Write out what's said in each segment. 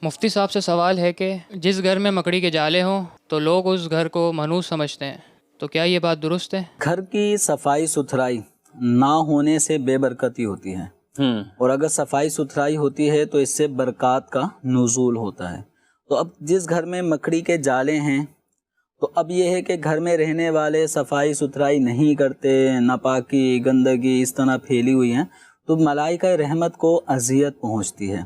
مفتی صاحب سے سوال ہے کہ جس گھر میں مکڑی کے جالے ہوں تو لوگ اس گھر کو منحوس سمجھتے ہیں، تو کیا یہ بات درست ہے؟ گھر کی صفائی ستھرائی نہ ہونے سے بے برکتی ہوتی ہے، اور اگر صفائی ستھرائی ہوتی ہے تو اس سے برکات کا نزول ہوتا ہے۔ تو اب جس گھر میں مکڑی کے جالے ہیں تو اب یہ ہے کہ گھر میں رہنے والے صفائی ستھرائی نہیں کرتے، ناپاکی گندگی اس طرح پھیلی ہوئی ہیں، تو ملائکہ رحمت کو اذیت پہنچتی ہے۔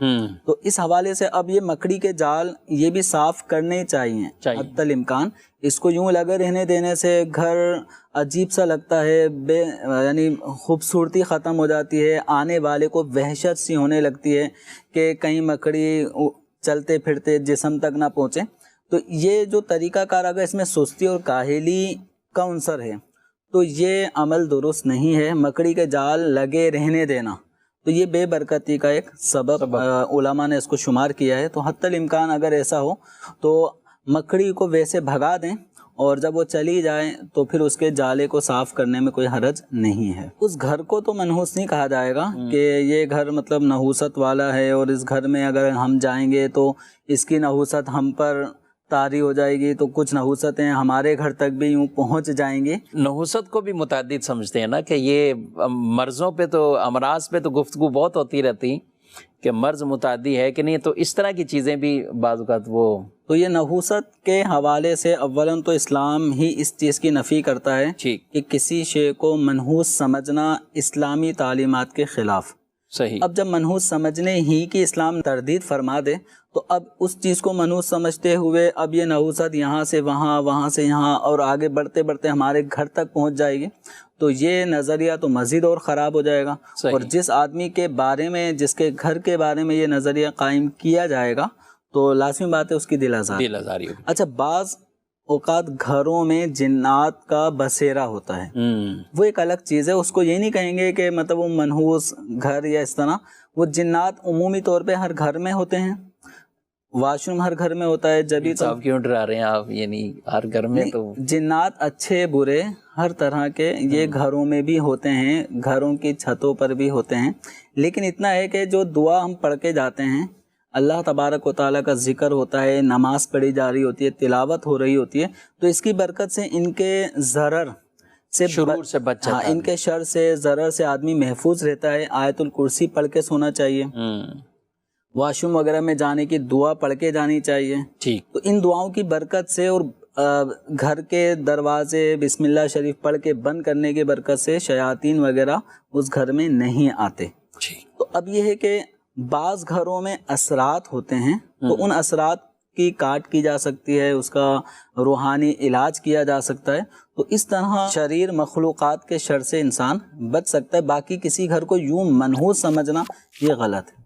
تو اس حوالے سے اب یہ مکڑی کے جال یہ بھی صاف کرنے چاہیے حتی الامکان۔ اس کو یوں لگے رہنے دینے سے گھر عجیب سا لگتا ہے، یعنی خوبصورتی ختم ہو جاتی ہے، آنے والے کو وحشت سی ہونے لگتی ہے کہ کہیں مکڑی چلتے پھرتے جسم تک نہ پہنچے۔ تو یہ جو طریقہ کار اگر اس میں سستی اور کاہلی کا عنصر ہے تو یہ عمل درست نہیں ہے۔ مکڑی کے جال لگے رہنے دینا تو یہ بے برکتی کا ایک سبب علماء نے اس کو شمار کیا ہے۔ تو حتی الامکان اگر ایسا ہو تو مکڑی کو ویسے بھگا دیں، اور جب وہ چلی جائے تو پھر اس کے جالے کو صاف کرنے میں کوئی حرج نہیں ہے۔ اس گھر کو تو منحوس نہیں کہا جائے گا کہ یہ گھر مطلب نحوست والا ہے، اور اس گھر میں اگر ہم جائیں گے تو اس کی نحوست ہم پر طاری ہو جائے گی، تو کچھ نحوستیں ہمارے گھر تک بھی یوں پہنچ جائیں گی۔ نحوست کو بھی متعدد سمجھتے ہیں نا، کہ یہ مرضوں پہ تو امراض پہ تو گفتگو بہت ہوتی رہتی کہ مرض متعدی ہے کہ نہیں، تو اس طرح کی چیزیں بھی بعض اوقات وہ تو یہ نحوست کے حوالے سے اولاً تو اسلام ہی اس چیز کی نفی کرتا ہے کہ کسی شے کو منحوس سمجھنا اسلامی تعلیمات کے خلاف۔ صحیح۔ اب جب منحوس سمجھنے ہی کی اسلام تردید فرما دے تو اب اس چیز کو منحوس سمجھتے ہوئے اب یہ نحوست یہاں سے وہاں، وہاں سے یہاں، اور آگے بڑھتے بڑھتے ہمارے گھر تک پہنچ جائے گی، تو یہ نظریہ تو مزید اور خراب ہو جائے گا۔ اور جس آدمی کے بارے میں، جس کے گھر کے بارے میں یہ نظریہ قائم کیا جائے گا تو لازمی بات ہے اس کی دل آزاری ہوگی۔ اچھا، بعض اوقات گھروں میں جنات کا بسیرا ہوتا ہے، وہ ایک الگ چیز ہے، اس کو یہ نہیں کہیں گے کہ مطلب وہ منحوس گھر یا اس طرح۔ وہ جنات عمومی طور پہ ہر گھر میں ہوتے ہیں، واش روم ہر گھر میں ہوتا ہے، جبھی تو صاحب کیوں ڈرا رہے ہیں آپ؟ یعنی ہر گھر میں تو جنات اچھے برے ہر طرح کے یہ گھروں میں بھی ہوتے ہیں، گھروں کی چھتوں پر بھی ہوتے ہیں، لیکن اتنا ہے کہ جو دعا ہم پڑھ کے جاتے ہیں، اللہ تبارک و تعالیٰ کا ذکر ہوتا ہے، نماز پڑھی جا رہی ہوتی ہے، تلاوت ہو رہی ہوتی ہے، تو اس کی برکت سے ان کے ضرر سے، شرور سے بچ جاتا ہے، ان کے شر سے، ضرر سے آدمی محفوظ رہتا ہے۔ آیت الکرسی پڑھ کے سونا چاہیے، واش روم وغیرہ میں جانے کی دعا پڑھ کے جانی چاہیے۔ تو ان دعاؤں کی برکت سے اور گھر کے دروازے بسم اللہ شریف پڑھ کے بند کرنے کی برکت سے شیاطین وغیرہ اس گھر میں نہیں آتے۔ تو اب یہ ہے کہ بعض گھروں میں اثرات ہوتے ہیں، تو ان اثرات کی کاٹ کی جا سکتی ہے، اس کا روحانی علاج کیا جا سکتا ہے، تو اس طرح شریر مخلوقات کے شر سے انسان بچ سکتا ہے۔ باقی کسی گھر کو یوں منحوس سمجھنا یہ غلط ہے۔